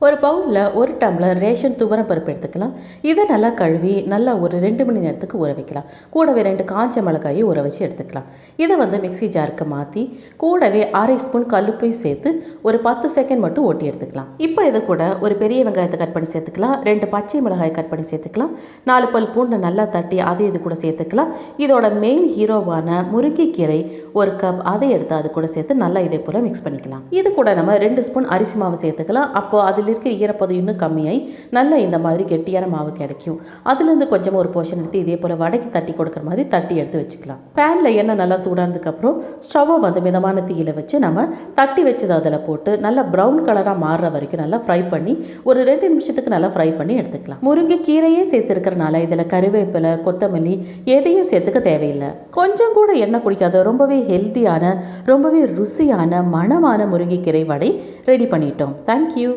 ஒரு பவுலில் 1 tumbler ration துவரம் பருப்பு எடுத்துக்கலாம். இதை நல்லா கழுவி நல்லா ஒரு 2 மணி நேரத்துக்கு ஊற வைக்கலாம். கூடவே 2 காஞ்ச மிளகாயை ஊற வச்சு எடுத்துக்கலாம். இதை மிக்ஸி ஜாருக்கு மாற்றி கூடவே 1/2 ஸ்பூன் கல்லுப்பையும் சேர்த்து ஒரு 10 செகண்ட் மட்டும் ஓட்டி எடுத்துக்கலாம். இப்போ இது கூட ஒரு பெரிய வெங்காயத்தை கட் பண்ணி சேர்த்துக்கலாம். 2 பச்சை மிளகாயை கட் பண்ணி சேர்த்துக்கலாம். 4 பல் பூண்டை நல்லா தட்டி அதை இது கூட சேர்த்துக்கலாம். இதோட மெயின் ஹீரோவான முருங்கைக்கீரை 1 கப் அதை எடுத்து அது கூட சேர்த்து நல்லா இதே போல் மிக்ஸ் பண்ணிக்கலாம். இது கூட நம்ம 2 ஸ்பூன் அரிசி மாவு சேர்த்துக்கலாம். அப்போ அதில் இருக்க ஈரப்பதம் இன்னும் கம்மியாகி நல்லா இந்த மாதிரி கெட்டியான மாவு கிடைக்கும். அதுலேருந்து கொஞ்சமாக ஒரு போர்ஷன் எடுத்து இதே போல் வடைக்கு தட்டி கொடுக்குற மாதிரி தட்டி எடுத்து வச்சுக்கலாம். பேனில் எண்ணெய் நல்லா சூடானதுக்கப்புறம் ஸ்டவ்வை மிதமான தீயில வச்சு நம்ம தட்டி வச்சது அதில் போட்டு நல்லா ப்ரௌன் கலராக மாறுற வரைக்கும் நல்லா ஃப்ரை பண்ணி ஒரு 2 நிமிஷத்துக்கு நல்லா ஃப்ரை பண்ணி எடுத்துக்கலாம். முருங்கை கீரையே சேர்த்துருக்கிறனால இதில் கருவேப்பிலை, கொத்தமல்லி எதையும் சேர்த்துக்க தேவையில்லை. கொஞ்சம் கூட எண்ணெய் குடிக்காத ரொம்பவே ஹெல்த்தியான, ரொம்பவே ருசியான, மணமான முருங்கைக்கீரை வடை ரெடி பண்ணிட்டோம். தேங்க்யூ.